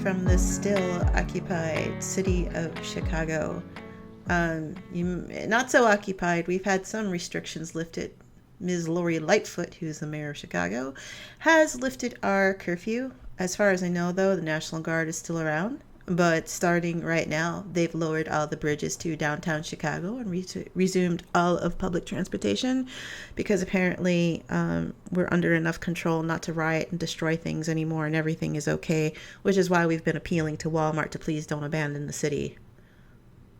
from the still occupied city of Chicago. Not so occupied. We've had some restrictions lifted. Ms. Lori Lightfoot, who's the mayor of Chicago, has lifted our curfew. As far as I know, though, the National Guard is still around. But starting right now, they've lowered all the bridges to downtown Chicago and resumed all of public transportation because apparently we're under enough control not to riot and destroy things anymore and everything is okay, which is why we've been appealing to Walmart to please don't abandon the city.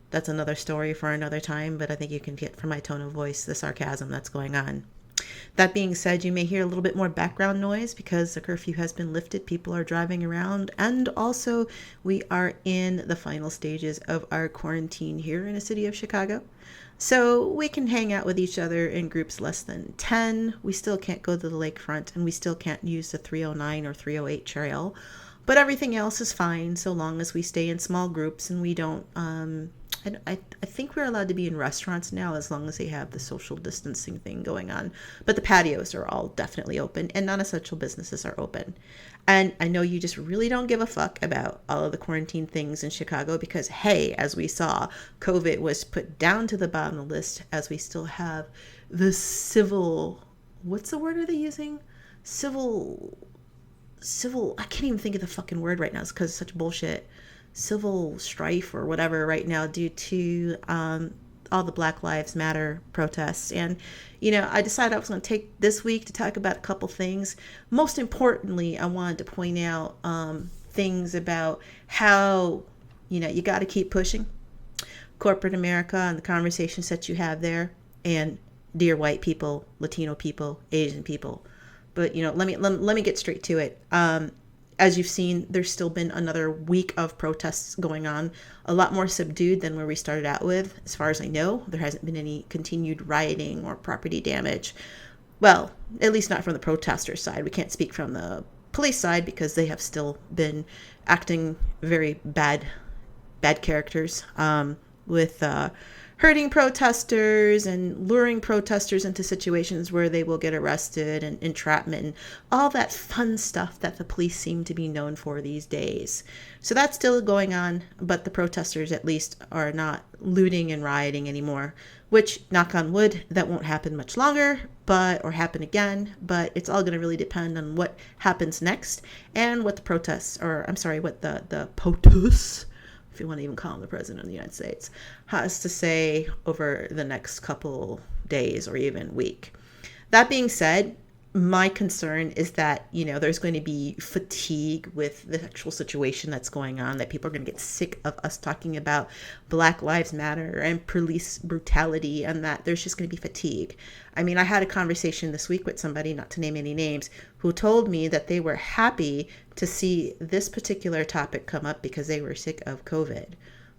That's another story for another time, but I think you can get from my tone of voice the sarcasm that's going on. That being said, you may hear a little bit more background noise because the curfew has been lifted. People are driving around, and also we are in the final stages of our quarantine here in the city of Chicago. So we can hang out with each other in groups less than 10. We still can't go to the lakefront, and we still can't use the 309 or 308 trail. But everything else is fine so long as we stay in small groups and we don't I think we're allowed to be in restaurants now as long as they have the social distancing thing going on. But the patios are all definitely open and non-essential businesses are open. And I know you just really don't give a fuck about all of the quarantine things in Chicago because, hey, as we saw, COVID was put down to the bottom of the list as we still have the civil, what's the word are they using? Civil, I can't even think of the fucking word right now. It's because it's such bullshit. Civil strife or whatever right now due to all the Black Lives Matter protests. And, I decided I was going to take this week to talk about a couple things. Most importantly, I wanted to point out things about how, you got to keep pushing corporate America and the conversations that you have there. And dear white people, Latino people, Asian people. But, let me get straight to it. As you've seen, there's still been another week of protests going on, a lot more subdued than where we started out with. As far as I know, there hasn't been any continued rioting or property damage. Well, at least not from the protesters' side. We can't speak from the police side because they have still been acting very bad characters with hurting protesters and luring protesters into situations where they will get arrested and entrapment and all that fun stuff that the police seem to be known for these days. So that's still going on, but the protesters at least are not looting and rioting anymore, which, knock on wood, that won't happen much longer, or happen again, but it's all going to really depend on what happens next and what the POTUS, if you want to even call him the president of the United States, has to say over the next couple days or even week. That being said, my concern is that, there's going to be fatigue with the actual situation that's going on, that people are going to get sick of us talking about Black Lives Matter and police brutality, and that there's just going to be fatigue. I mean, I had a conversation this week with somebody, not to name any names, who told me that they were happy to see this particular topic come up because they were sick of COVID,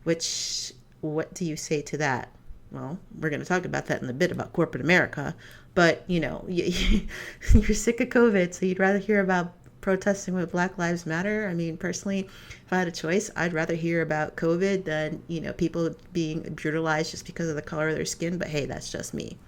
which, what do you say to that? Well, we're going to talk about that in a bit about corporate America, but, you're sick of COVID, so you'd rather hear about protesting with Black Lives Matter. I mean, personally, if I had a choice, I'd rather hear about COVID than, people being brutalized just because of the color of their skin, but hey, that's just me.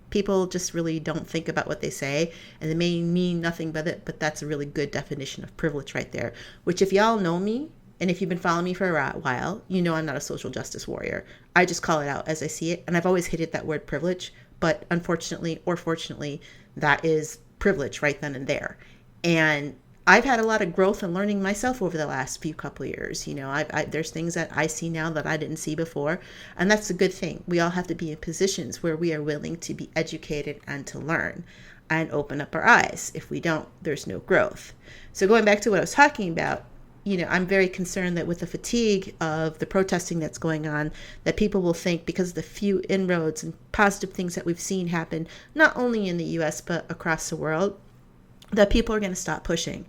People just really don't think about what they say, and they may mean nothing but it, but that's a really good definition of privilege right there, which if y'all know me, and if you've been following me for a while, I'm not a social justice warrior. I just call it out as I see it, and I've always hated that word privilege, but unfortunately or fortunately, that is privilege right then and there. And I've had a lot of growth and learning myself over the last few couple of years. There's things that I see now that I didn't see before, and that's a good thing. We all have to be in positions where we are willing to be educated and to learn and open up our eyes. If we don't, there's no growth. So going back to what I was talking about, I'm very concerned that with the fatigue of the protesting that's going on, that people will think because of the few inroads and positive things that we've seen happen, not only in the U.S., but across the world, that people are going to stop pushing.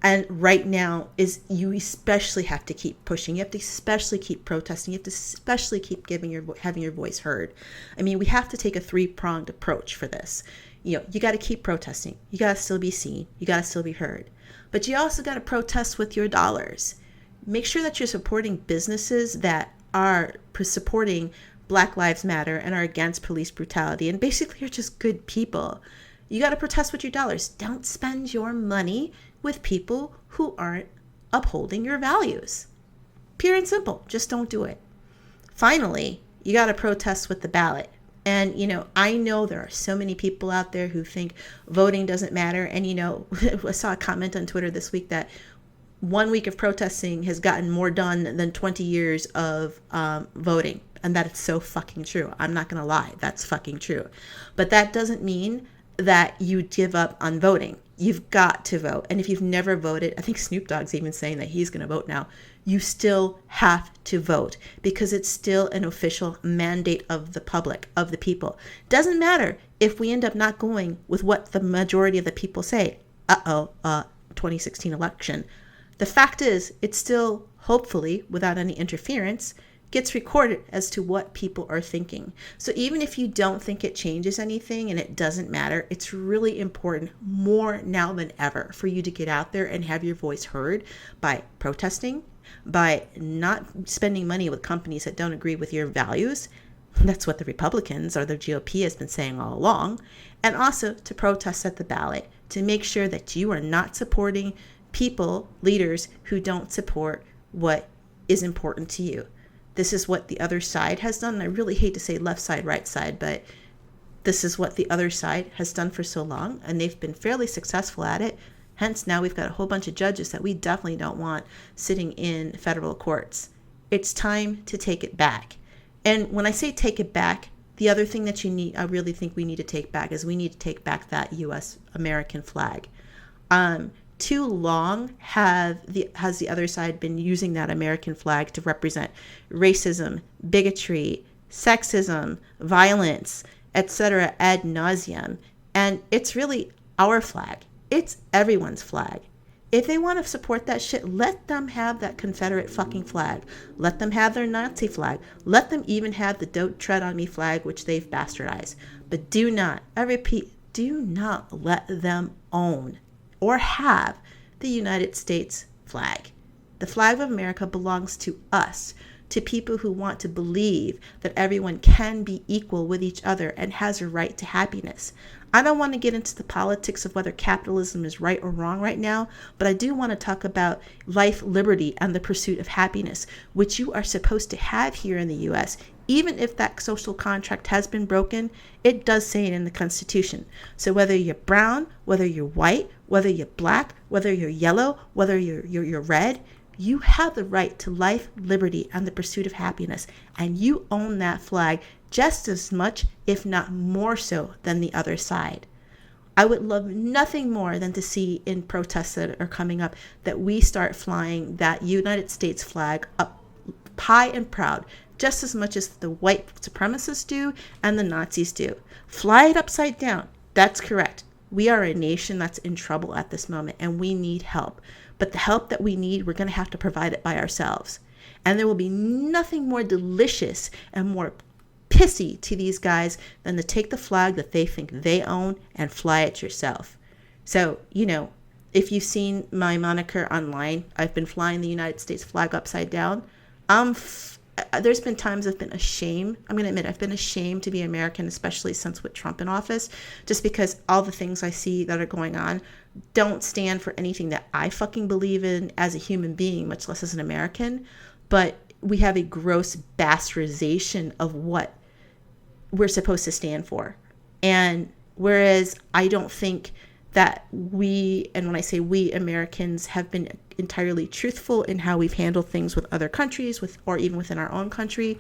And right now you especially have to keep pushing. You have to especially keep protesting. You have to especially keep having your voice heard. I mean, we have to take a three-pronged approach for this. You got to keep protesting. You got to still be seen. You got to still be heard. But you also got to protest with your dollars. Make sure that you're supporting businesses that are supporting Black Lives Matter and are against police brutality and basically are just good people. You got to protest with your dollars. Don't spend your money with people who aren't upholding your values. Pure and simple. Just don't do it. Finally, you got to protest with the ballot. And, I know there are so many people out there who think voting doesn't matter. And, I saw a comment on Twitter this week that 1 week of protesting has gotten more done than 20 years of voting. And that it's so fucking true. I'm not going to lie. That's fucking true. But that doesn't mean that you give up on voting. You've got to vote. And if you've never voted, I think Snoop Dogg's even saying that he's going to vote now. You still have to vote because it's still an official mandate of the public, of the people. Doesn't matter if we end up not going with what the majority of the people say. 2016 election. The fact is, it's still, hopefully, without any interference, gets recorded as to what people are thinking. So even if you don't think it changes anything and it doesn't matter, it's really important, more now than ever, for you to get out there and have your voice heard by protesting, by not spending money with companies that don't agree with your values. That's what the Republicans or the GOP has been saying all along. And also to protest at the ballot, to make sure that you are not supporting people, leaders who don't support what is important to you. This is what the other side has done. And I really hate to say left side, right side, but this is what the other side has done for so long, and they've been fairly successful at it. Hence, now we've got a whole bunch of judges that we definitely don't want sitting in federal courts. It's time to take it back. And when I say take it back, the other thing that I really think we need to take back is we need to take back that U.S. American flag. Too long has the other side been using that American flag to represent racism, bigotry, sexism, violence, etc. ad nauseum. And it's really our flag. It's everyone's flag. If they want to support that shit, let them have that Confederate fucking flag. Let them have their Nazi flag. Let them even have the Don't Tread on Me flag, which they've bastardized. But do not, I repeat, do not let them own or have the United States flag. The flag of America belongs to us, to people who want to believe that everyone can be equal with each other and has a right to happiness. I don't want to get into the politics of whether capitalism is right or wrong right now, but I do want to talk about life, liberty, and the pursuit of happiness, which you are supposed to have here in the U.S. Even if that social contract has been broken, it does say it in the Constitution. So whether you're brown, whether you're white, whether you're black, whether you're yellow, whether you're red, you have the right to life, liberty, and the pursuit of happiness. And you own that flag just as much, if not more so, than the other side. I would love nothing more than to see in protests that are coming up that we start flying that United States flag up high and proud, just as much as the white supremacists do and the Nazis do. Fly it upside down. That's correct. We are a nation that's in trouble at this moment, and we need help. But the help that we need, we're going to have to provide it by ourselves. And there will be nothing more delicious and more pissy to these guys than to take the flag that they think they own and fly it yourself. So, if you've seen my moniker online, I've been flying the United States flag upside down. There's been times I've been ashamed. I'm going to admit I've been ashamed to be American, especially since with Trump in office, just because all the things I see that are going on don't stand for anything that I fucking believe in as a human being, much less as an American. But we have a gross bastardization of what we're supposed to stand for. And whereas I don't think that we, and when I say we Americans, have been entirely truthful in how we've handled things with other countries, or even within our own country,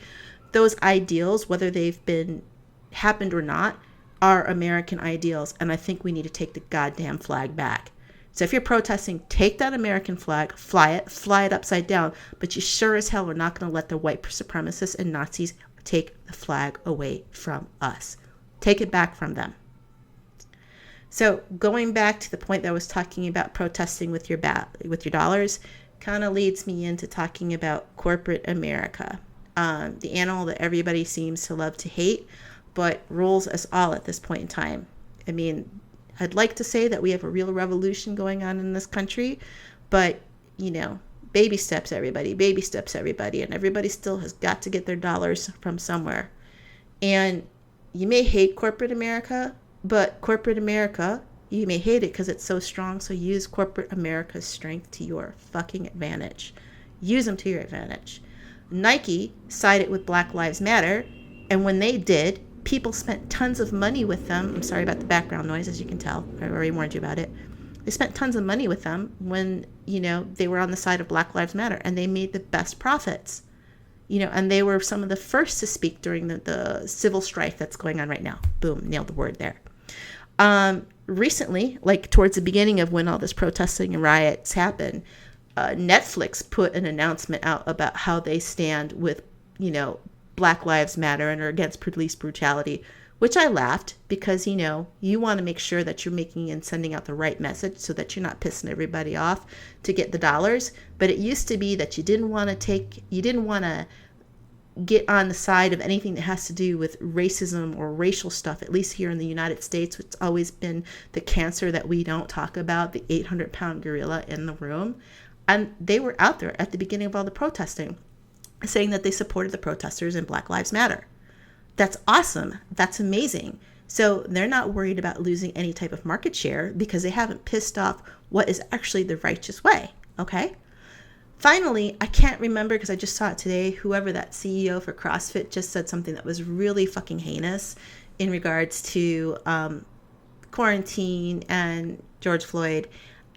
those ideals, whether they've been happened or not, are American ideals. And I think we need to take the goddamn flag back. So if you're protesting, take that American flag, fly it upside down, but you sure as hell are not going to let the white supremacists and Nazis take the flag away from us. Take it back from them. So going back to the point that I was talking about protesting with your dollars, kind of leads me into talking about corporate America, the animal that everybody seems to love to hate, but rules us all at this point in time. I mean, I'd like to say that we have a real revolution going on in this country, but, baby steps, everybody, and everybody still has got to get their dollars from somewhere. And you may hate corporate America, but corporate America You may hate it because it's so strong, so use corporate America's strength to your fucking advantage. Use them to your advantage. Nike sided with Black Lives Matter, and when they did, people spent tons of money with them. I'm sorry about the background noise, as you can tell. I already warned you about it. They spent tons of money with them when, they were on the side of Black Lives Matter, and they made the best profits. And they were some of the first to speak during the civil strife that's going on right now. Boom, nailed the word there. Recently, like towards the beginning of when all this protesting and riots happened, Netflix put an announcement out about how they stand with, Black Lives Matter and are against police brutality, which I laughed because, you want to make sure that you're making and sending out the right message so that you're not pissing everybody off to get the dollars. But it used to be that you didn't want to get on the side of anything that has to do with racism or racial stuff, at least here in the United States. It's always been the cancer that we don't talk about, the 800-pound gorilla in the room. And they were out there at the beginning of all the protesting saying that they supported the protesters and Black Lives Matter. That's awesome. That's amazing. So they're not worried about losing any type of market share because they haven't pissed off what is actually the righteous way. Okay? Finally, I can't remember because I just saw it today, whoever that CEO for CrossFit just said something that was really fucking heinous in regards to quarantine and George Floyd.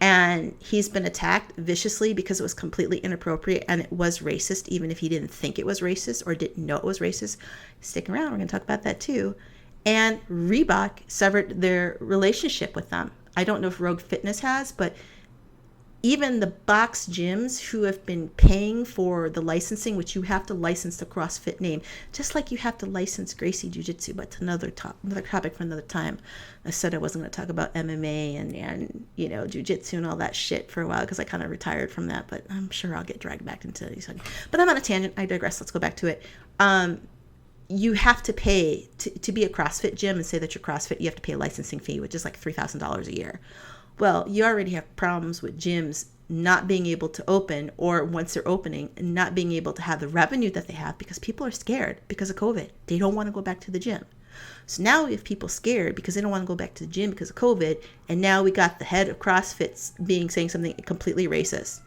And he's been attacked viciously because it was completely inappropriate and it was racist, even if he didn't think it was racist or didn't know it was racist. Stick around, we're going to talk about that too. And Reebok severed their relationship with them. I don't know if Rogue Fitness has, but even the box gyms who have been paying for the licensing, which you have to license the CrossFit name, just like you have to license Gracie Jiu-Jitsu, but it's another topic for another time. I said I wasn't going to talk about MMA and Jiu-Jitsu and all that shit for a while because I kind of retired from that, but I'm sure I'll get dragged back into these. But I'm on a tangent. I digress. Let's go back to it. You have to pay to be a CrossFit gym and say that you're CrossFit. You have to pay a licensing fee, which is like $3,000 a year. Well, you already have problems with gyms not being able to open, or once they're opening, not being able to have the revenue that they have because people are scared because of COVID. They don't want to go back to the gym. So now we have people scared because they don't want to go back to the gym because of COVID. And now we got the head of CrossFit saying something completely racist.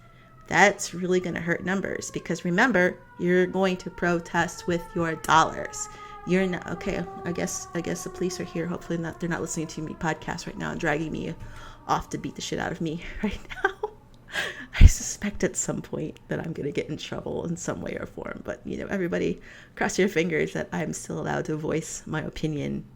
That's really going to hurt numbers because remember, you're going to protest with your dollars. You're not okay. I guess the police are here. Hopefully not. They're not listening to me podcast right now and dragging me off to beat the shit out of me right now. I suspect at some point that I'm going to get in trouble in some way or form. But, everybody cross your fingers that I'm still allowed to voice my opinion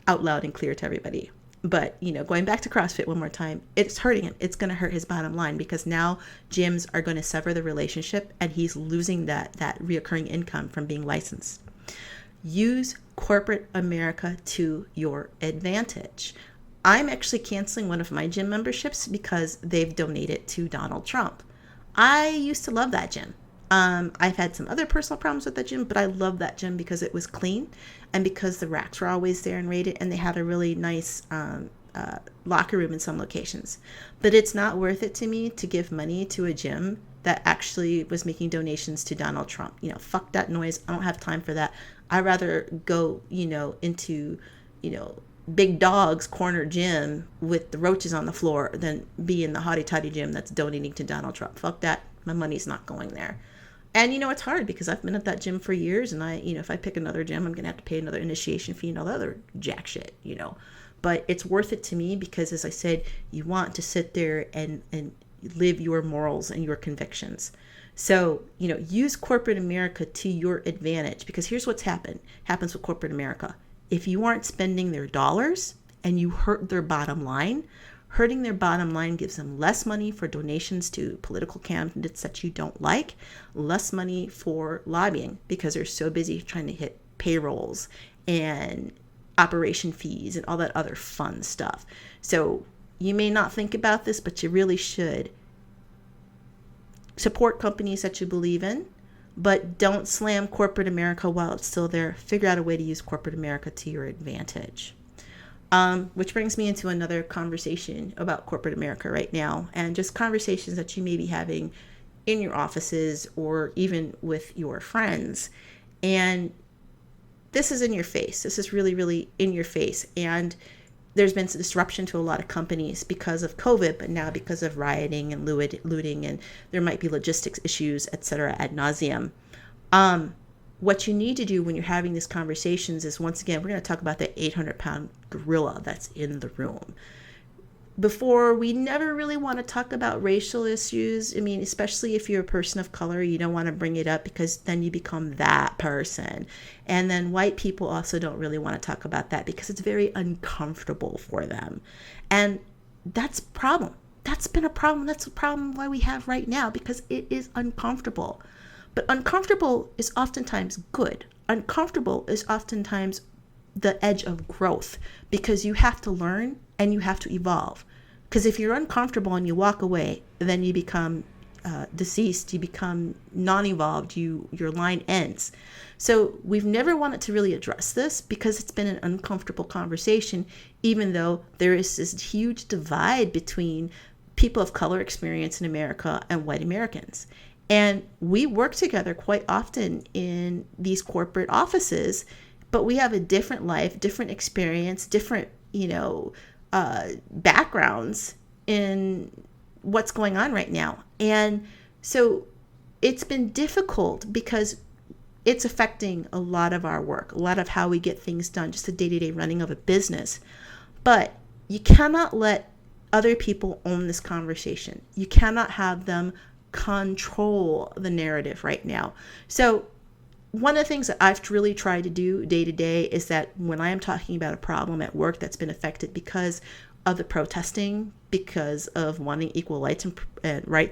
out loud and clear to everybody. But, going back to CrossFit one more time, it's hurting him. It's going to hurt his bottom line because now gyms are going to sever the relationship and he's losing that reoccurring income from being licensed. Use corporate America to your advantage. I'm actually canceling one of my gym memberships because they've donated to Donald Trump. I used to love that gym. I've had some other personal problems with that gym, but I love that gym because it was clean and because the racks were always there and rated, and they had a really nice locker room in some locations. But it's not worth it to me to give money to a gym that actually was making donations to Donald Trump. Fuck that noise. I don't have time for that. I'd rather go, into, Big Dog's corner gym with the roaches on the floor than be in the hotty-toddy gym that's donating to Donald Trump. Fuck that. My money's not going there. And, it's hard because I've been at that gym for years and if I pick another gym, I'm going to have to pay another initiation fee and all the other jack shit, But it's worth it to me because, as I said, you want to sit there and live your morals and your convictions. So, use corporate America to your advantage because here's what's happens with corporate America. If you aren't spending their dollars and you hurt their bottom line, hurting their bottom line gives them less money for donations to political candidates that you don't like, less money for lobbying because they're so busy trying to hit payrolls and operation fees and all that other fun stuff. So you may not think about this, but you really should. Support companies that you believe in, but don't slam corporate America while it's still there. Figure out a way to use corporate America to your advantage. Which brings me into another conversation about corporate America right now, and just conversations that you may be having in your offices or even with your friends. And this is in your face. This is really, really in your face. And there's been disruption to a lot of companies because of COVID, but now because of rioting and looting, and there might be logistics issues, etc. ad nauseum. What you need to do when you're having these conversations is, once again, we're going to talk about the 800-pound gorilla that's in the room. Before, we never really want to talk about racial issues. I mean, especially if you're a person of color, you don't want to bring it up because then you become that person. And then white people also don't really want to talk about that because it's very uncomfortable for them. And that's a problem. That's been a problem. That's a problem why we have right now, because it is uncomfortable. But uncomfortable is oftentimes good. Uncomfortable is oftentimes the edge of growth, because you have to learn and you have to evolve. Because if you're uncomfortable and you walk away, then you become deceased, you become non-evolved, your line ends. So we've never wanted to really address this because it's been an uncomfortable conversation, even though there is this huge divide between people of color experience in America and white Americans. And we work together quite often in these corporate offices, but we have a different life, different experience, different, backgrounds in what's going on right now. And so it's been difficult because it's affecting a lot of our work, a lot of how we get things done, just the day-to-day running of a business. But you cannot let other people own this conversation. You cannot have them control the narrative right now. So one of the things that I've really tried to do day to day is that when I am talking about a problem at work that's been affected because of the protesting, because of wanting equal rights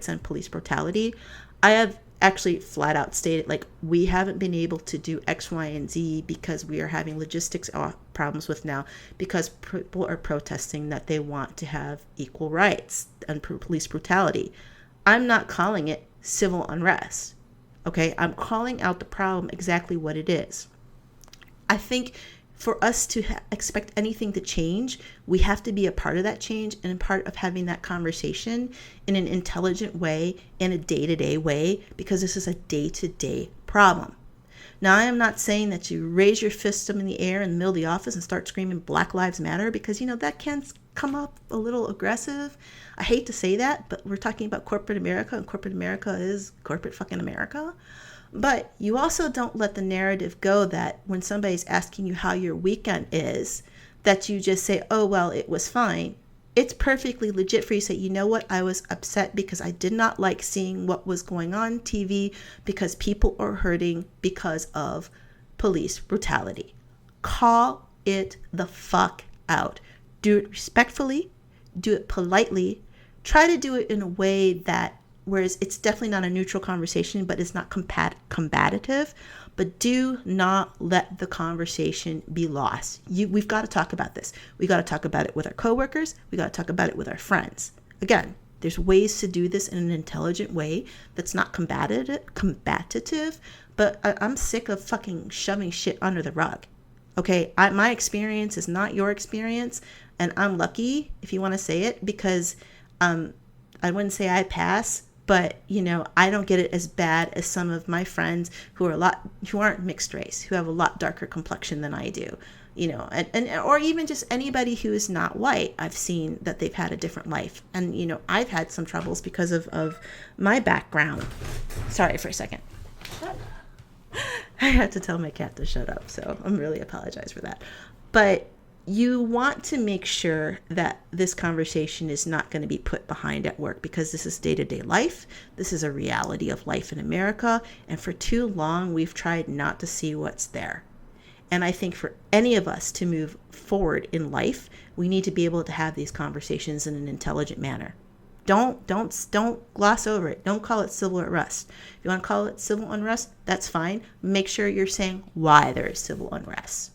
and police brutality, I have actually flat out stated, like, we haven't been able to do X, Y, and Z because we are having logistics problems with now, because people are protesting that they want to have equal rights and police brutality. I'm not calling it civil unrest. Okay, I'm calling out the problem exactly what it is. I think for us to expect anything to change, we have to be a part of that change and a part of having that conversation in an intelligent way, in a day-to-day way, because this is a day-to-day problem. Now, I am not saying that you raise your fist up in the air in the middle of the office and start screaming Black Lives Matter, because, that can come up a little aggressive. I hate to say that, but we're talking about corporate America, and corporate America is corporate fucking America. But you also don't let the narrative go that when somebody's asking you how your weekend is, that you just say, oh, well, it was fine. It's perfectly legit for you to say, you know what, I was upset because I did not like seeing what was going on TV because people are hurting because of police brutality. Call it the fuck out. Do it respectfully, do it politely, try to do it in a way that, whereas it's definitely not a neutral conversation, but it's not combative, but do not let the conversation be lost. We've got to talk about this. We got to talk about it with our coworkers. We got to talk about it with our friends. Again, there's ways to do this in an intelligent way that's not combative, but I'm sick of fucking shoving shit under the rug. Okay, my experience is not your experience, and I'm lucky, if you want to say it, because I wouldn't say I pass, but I don't get it as bad as some of my friends who aren't mixed race, who have a lot darker complexion than I do, and or even just anybody who is not white. I've seen that they've had a different life, and I've had some troubles because of my background. Sorry for a second. I had to tell my cat to shut up, so I'm really apologize for that. But you want to make sure that this conversation is not going to be put behind at work, because this is day-to-day life. This is a reality of life in America. And for too long, we've tried not to see what's there. And I think for any of us to move forward in life, we need to be able to have these conversations in an intelligent manner. Don't gloss over it. Don't call it civil unrest. If you want to call it civil unrest, that's fine. Make sure you're saying why there is civil unrest.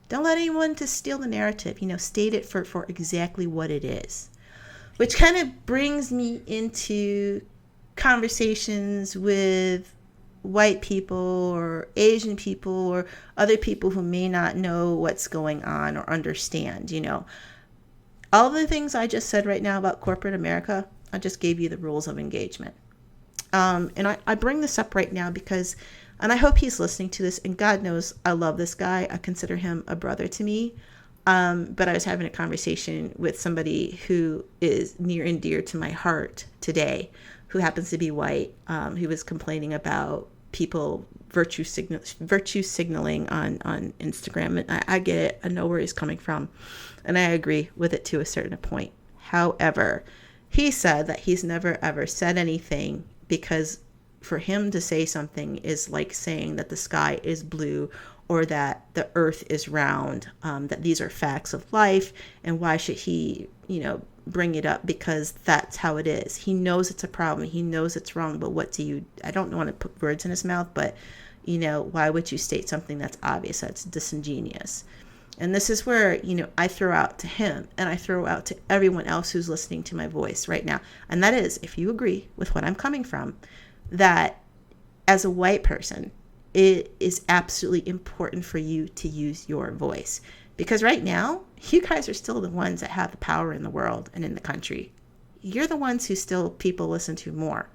Don't let anyone to steal the narrative. State it for exactly what it is. Which kind of brings me into conversations with white people or Asian people or other people who may not know what's going on or understand. All the things I just said right now about corporate America, I just gave you the rules of engagement. And I bring this up right now because, and I hope he's listening to this, and God knows I love this guy. I consider him a brother to me. But I was having a conversation with somebody who is near and dear to my heart today, who happens to be white, who was complaining about people virtue signaling on Instagram. And I get it. I know where he's coming from. And I agree with it to a certain point. However, he said that he's never ever said anything because for him to say something is like saying that the sky is blue or that the earth is round, that these are facts of life, and why should he, bring it up because that's how it is. He knows it's a problem. He knows it's wrong, but I don't want to put words in his mouth, but, why would you state something that's obvious, that's disingenuous? And this is where, I throw out to him and I throw out to everyone else who's listening to my voice right now. And that is, if you agree with what I'm coming from, that as a white person, it is absolutely important for you to use your voice. Because right now, you guys are still the ones that have the power in the world and in the country. You're the ones who still people listen to more.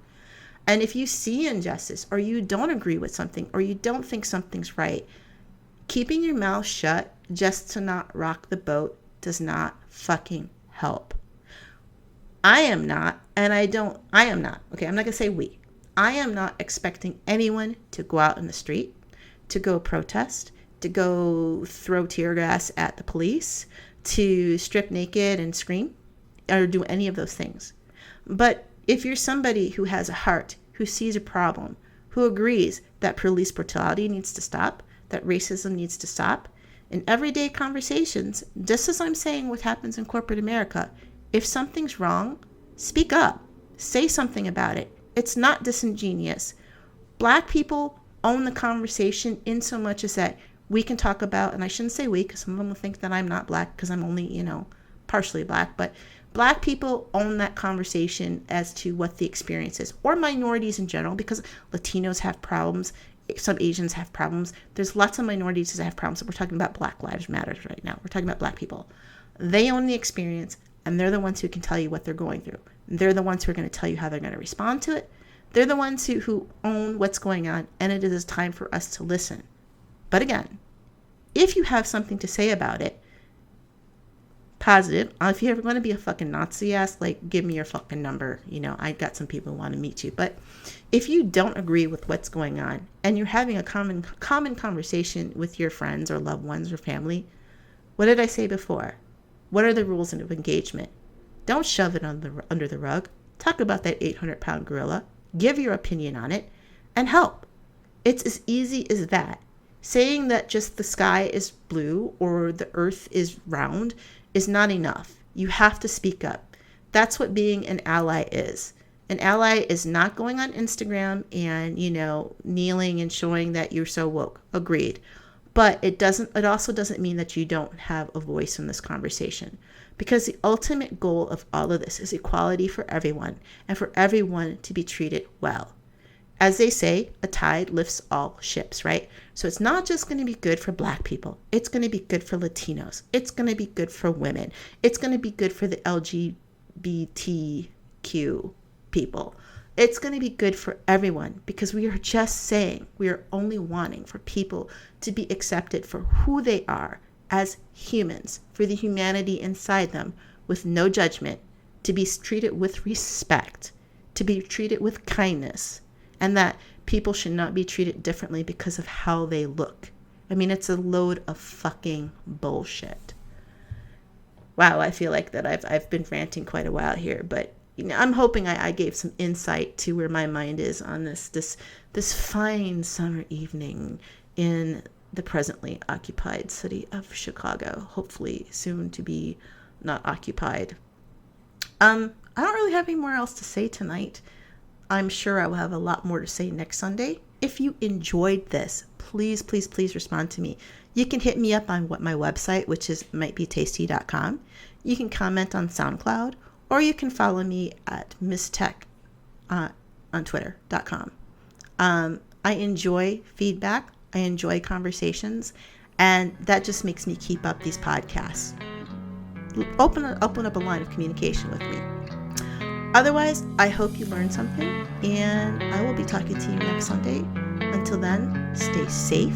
And if you see injustice or you don't agree with something or you don't think something's right, keeping your mouth shut just to not rock the boat does not fucking help. I am not, okay, I'm not going to say we. I am not expecting anyone to go out in the street, to go protest, to go throw tear gas at the police, to strip naked and scream, or do any of those things. But if you're somebody who has a heart, who sees a problem, who agrees that police brutality needs to stop, that racism needs to stop, in everyday conversations, just as I'm saying what happens in corporate America, if something's wrong, speak up, say something about it. It's not disingenuous. Black people own the conversation in so much as that we can talk about, and I shouldn't say we because some of them will think that I'm not black because I'm only, partially black, but black people own that conversation as to what the experience is, or minorities in general, because Latinos have problems, some Asians have problems. There's lots of minorities that have problems. We're talking about Black Lives Matter right now. We're talking about black people. They own the experience, and they're the ones who can tell you what they're going through. They're the ones who are going to tell you how they're going to respond to it. They're the ones who own what's going on, and it is time for us to listen. But again, if you have something to say about it, positive, if you're ever going to be a fucking Nazi ass, give me your fucking number. I got some people who want to meet you. But if you don't agree with what's going on, and you're having a common conversation with your friends or loved ones or family, what did I say before? What are the rules of engagement? Don't shove it under the rug. Talk about that 800-pound gorilla. Give your opinion on it and help. It's as easy as that. Saying that just the sky is blue or the earth is round is not enough. You have to speak up. That's what being an ally is. An ally is not going on Instagram and, kneeling and showing that you're so woke. Agreed. But it also doesn't mean that you don't have a voice in this conversation, because the ultimate goal of all of this is equality for everyone and for everyone to be treated well. As they say, a tide lifts all ships, right? So it's not just going to be good for black people. It's going to be good for Latinos. It's going to be good for women. It's going to be good for the LGBTQ people. It's going to be good for everyone, because we are just saying, we are only wanting for people to be accepted for who they are as humans, for the humanity inside them, with no judgment, to be treated with respect, to be treated with kindness, and that people should not be treated differently because of how they look. I mean, it's a load of fucking bullshit. Wow, I feel like that I've been ranting quite a while here, but I'm hoping I gave some insight to where my mind is on this fine summer evening in the presently occupied city of Chicago, hopefully soon to be not occupied. I don't really have any more else to say tonight. I'm sure I will have a lot more to say next Sunday. If you enjoyed this, please, please, please respond to me. You can hit me up on my website, which is mightbetasty.com. You can comment on SoundCloud, or you can follow me at misstech on twitter.com. I enjoy feedback. I enjoy conversations, and that just makes me keep up these podcasts. Open up a line of communication with me. Otherwise, I hope you learned something, and I will be talking to you next Sunday. Until then, stay safe,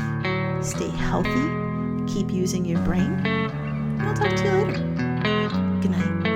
stay healthy, keep using your brain, and I'll talk to you later. Good night.